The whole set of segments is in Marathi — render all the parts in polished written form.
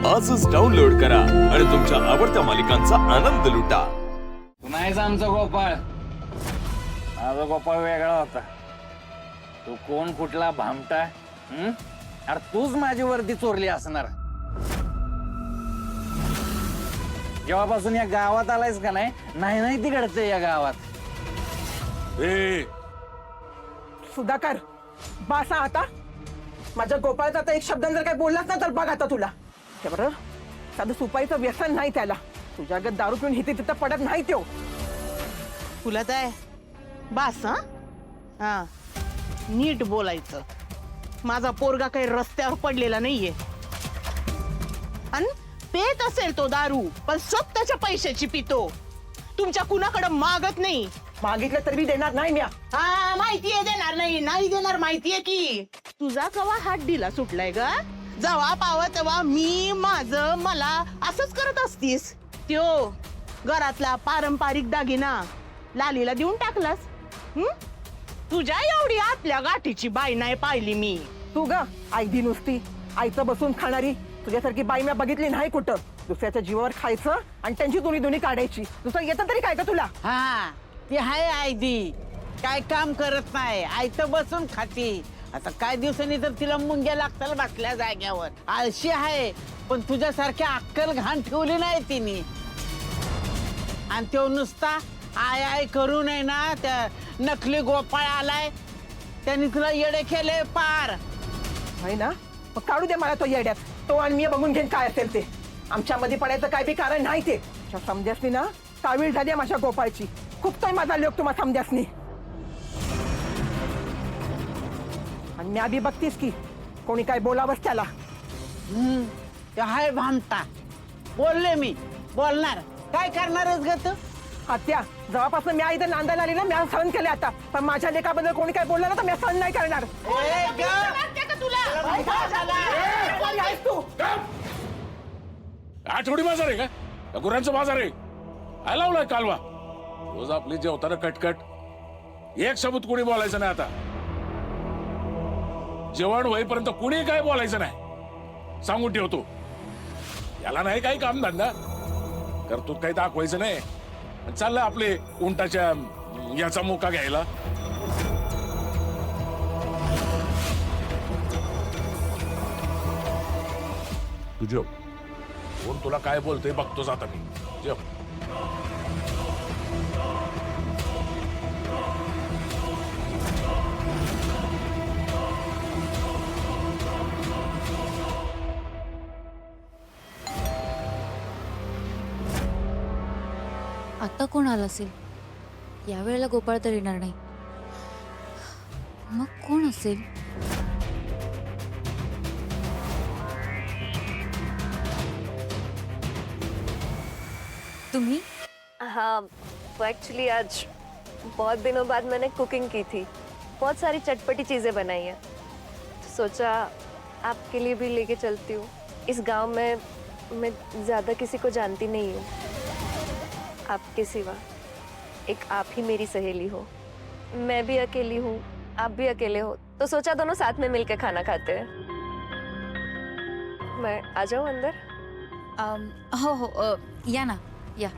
आजच डाउनलोड करा आणि तुमच्या आवडत्या मालिकांचा आनंद लुटा. नाहीच आमचा गोपाळ. माझा गोपाळ वेगळा होता. तू कोण कुठला भामटा? अरे तूच माझी वर्दी चोरली असणार. जेव्हापासून या गावात आलायस का नाही नाही ती घडते या गावात. सुधाकर बासा आता माझ्या गोपाळचा आता एक शब्द जर काय बोललास ना तर बघ आता तुला. हे बरं साधं सुपाईचं व्यसन नाही त्याला. तुझ्यागत दारू पिऊन हिथे तिथं पडत नाही तो. तुला काय बास हा नीट बोलायचं. माझा पोरगा काही रस्त्यावर पडलेला नाहीये. आणि पेत असेल तो दारू पण स्वतःच्या पैशाची पितो. तुमच्या कुणाकडे मागत नाही. मागितलं तर मी देणार नाही म्या. हा माहितीये देणार नाही देणार माहितीये की. तुझा कवा हात ढिला सुटलाय ग. जेव्हा पाव तेव्हा मी माझं मला असंच करत असतीस. त्यो घरातला पारंपरिक दागिना लालीला देऊन टाकलास. तुझ्या एवढी आतल्या गाठीची बाई नाही पाहिली मी. तू ग आयदी नुसती आईचं बसून खाणारी. तुझ्यासारखी बाई म्या बघितली नाही कुठं. दुसऱ्याच्या जीवावर खायचं आणि त्यांची दोन्ही काढायची. दुसरं येतं तरी काय का तुला? हा ती हाय आयदी काय काम करत नाही. आयतं बसून खाती. आता काय दिवसांनी तर तिला मुंग्या लागतात बसल्या जाग्यावर. आळशी आहे पण तुझ्यासारख्या अक्कल घाण ठेवली नाही तिने. आणि तो नुसता आय आय करू नये ना. त्या नकली गोपाळ आलाय त्यांनी तुला येडे केले पार. आहे ना मग काढू दे मला तो येड्यात. तो आणि मी बघून घेईन काय असेल ते. आमच्या मध्ये पडायचं काय बी कारण नाही ते. समजासनी ना कावीळ झाली आहे माझ्या गोपाळची. खूप तो माझा लोक तुम्हाला समजासनी. आणि मी आधी बघतीस की कोणी काय बोलावंच त्याला. ते हाय भामटा बोलले मी बोलणार. काय करणारच ग तू? हत्या जेव्हापासून मी इथं नांदायला आली ना मी सहन केले आता. पण माझ्या लेखाबद्दल कोणी काय बोललं ना तर मी सहन नाही करणार. कोणी आहेस तू? आठवडी बाजार आहे का? गुरांचा बाजार आहे. काय लावलाय कालवा? रोज आपली जेवताना कटकट. एक शब्द कोणी बोलायचं नाही आता. जेवण होईपर्यंत कुणी काय बोलायचं नाही सांगून ठेवतो. याला नाही काही काम धंदा करतो काही दाखवायचं नाही. चाललं आपले उंटाच्या याचा मोका घ्यायला. तुझ्या कोण तुला काय बोलतोय बघतोच आता मी. जेव. आता कोण आला असेल? यावेळेला गोपाळ तर येणार नाही. मग कोण असेल? तुम्ही? हाँ वो एक्चुअली आज बहुत दिनों बाद मैंने कुकिंग की थी. बहुत सारी चटपटी चीज़ें बनाई हैं. तो सोचा आपके लिए भी लेके चलती हूँ. इस गांव में मैं ज़्यादा किसी को जानती नहीं हूँ. आपके सिवा एक आप ही मेरी सहेली हो. मैं भी अकेली हूँ आप भी अकेले हो तो सोचा दोनों साथ में मिलकर खाना खाते हैं. मैं आ जाऊँ अंदर? हो या ना या.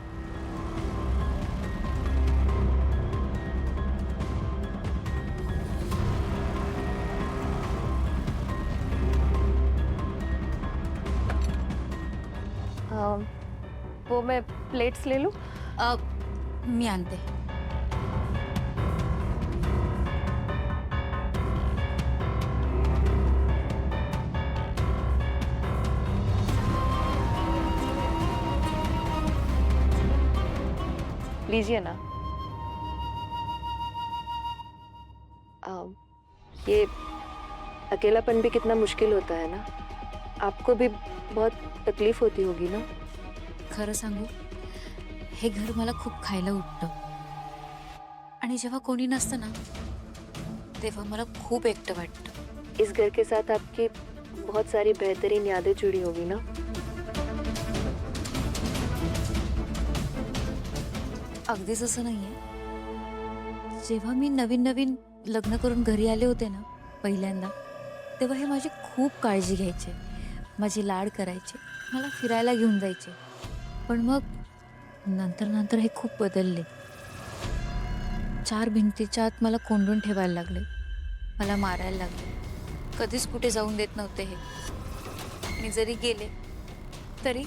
वो मैं प्लेट्स ले लूँ? मी आणते. लीजिए ना. ये अकेलापन भी कितना मुश्किल होता है ना. आपको भी बहुत तकलीफ होती होगी ना. खरं सांगू हे घर मला खूप खायला उठतं. आणि जेव्हा कोणी नसतं ना तेव्हा मला खूप एकटं वाटतं. इस घर के साथ आपकी बहुत सारी बेहतरीन यादें जुड़ी होगी ना. अगदीच असं नाहीये. जेव्हा मी नवीन नवीन लग्न करून घरी आले होते ना पहिल्यांदा, तेव्हा हे माझी खूप काळजी घ्यायचे. माझी लाड करायचे, मला फिरायला घेऊन जायचे. पण मग नंतर नंतर हे खूप बदलले. 4 भिंतीच्या आत मला कोंडून ठेवायला लागले, मला मारायला लागले. कधीच कुठे जाऊन देत नव्हते हे. आणि जरी गेले तरी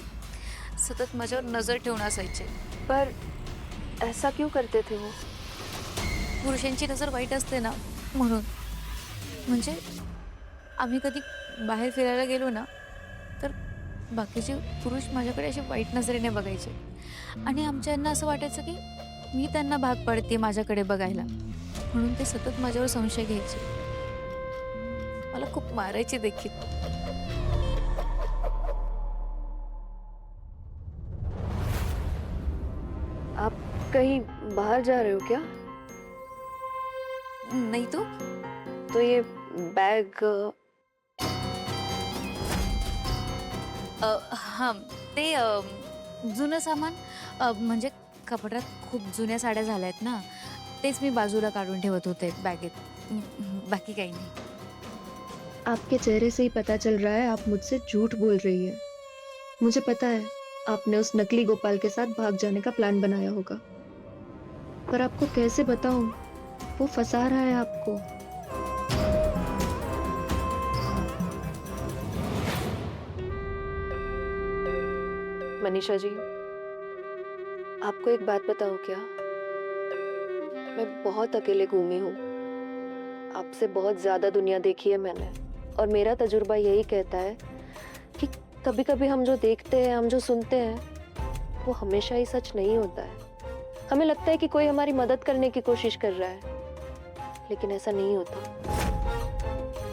सतत माझ्यावर नजर ठेवून असायचे. पर ऐसा क्यों करते थे वो? पुरुषांची नजर वाईट असते ना, म्हणून. म्हणजे आम्ही कधी बाहेर फिरायला गेलो ना तर बाकीचे पुरुष माझ्याकडे असे वाईट नजरेने बघायचे आणि आमच्यांना असं वाटायचं की मी त्यांना भाग पाडते माझ्याकडे बघायला, म्हणून ते सतत माझ्यावर संशय घ्यायचे. मला खूप मारायचे देखील. आप कहीं बाहर जा रहे हो क्या? नाही तो ये बैग हां, ते जुनं सामान, म्हणजे कपाटात खूप जुन्या साड्या झाल्या आहेत ना, तेच मी बाजूला काढून ठेवत होते बॅगेत. बाकी काही नाही. आपके चेहरे से ही पता चल रहा है आप मुझसे झूठ बोल रही है। मुझे पता है आपने उस नकली गोपाल के साथ भाग जाने का प्लान बनाया होगा, पर आपको कैसे बताऊं, वो फंसा रहा है आपको। मनीषा जी, आपको एक बात बताऊं क्या? मैं बहुत अकेले घूमी हूँ. आपसे बहुत ज्यादा दुनिया देखी है मैंने, और मेरा तजुर्बा यही कहता है कि कभी कभी हम जो देखते हैं, हम जो सुनते हैं, वो हमेशा ही सच नहीं होता है. हमें लगता है कि कोई हमारी मदद करने की कोशिश कर रहा है, लेकिन ऐसा नहीं होता.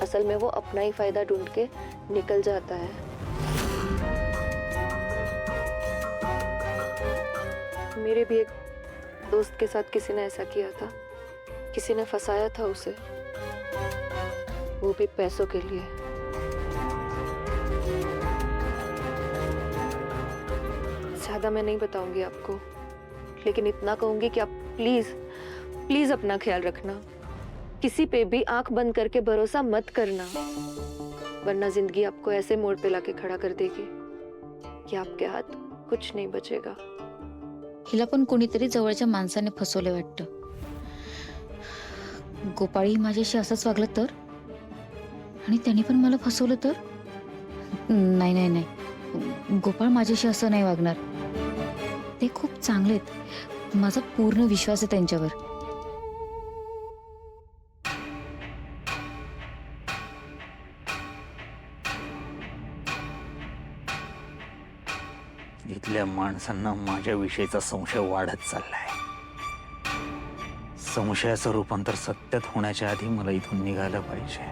असल में वो अपना ही फायदा ढूंढ के निकल जाता है. मेरे भी एक दोस्त के साथ किसी ने ऐसा किया था. किसी ने फंसाया था उसे, वो भी पैसों के लिए. ज्यादा मैं नहीं बताऊंगी आपको, लेकिन इतना कहूंगी कि आप प्लीज प्लीज अपना ख्याल रखना. किसी पे भी आंख बंद करके भरोसा मत करना, वरना जिंदगी आपको ऐसे मोड़ पे लाके खड़ा कर देगी कि आपके हाथ कुछ नहीं बचेगा. हिला पण कोणीतरी जवळच्या माणसाने फसवले वाटतं. गोपाळी माझ्याशी असंच वागलं तर, आणि त्यांनी पण मला फसवलं तर. नाही नाही नाही, गोपाळ माझ्याशी असं नाही वागणार. ते खूप चांगले आहेत, माझा पूर्ण विश्वास आहे त्यांच्यावर. इथल्या माणसांना माझ्याविषयीचा संशय वाढत चाललाय. संशयाचं रूपांतर सत्यात होण्याच्या आधी मला इथून निघायला पाहिजे.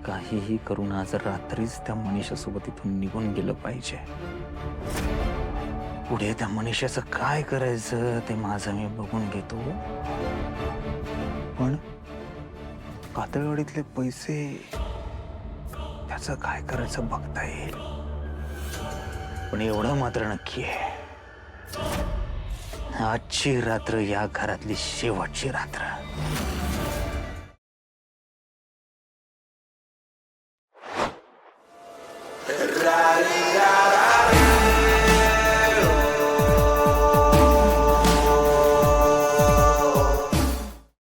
काहीही करून आज रात्रीच त्या मनीषासोबत इथून निघून गेलं पाहिजे. पुढे त्या मनीषाचं काय करायचं ते माझं मी बघून घेतो. पण कातळवाडीतले पैसे, त्याचं काय करायचं बघता येईल. पण एवढं मात्र नक्की आहे, आजची रात्र या घरातली शेवटची रात्र. Ra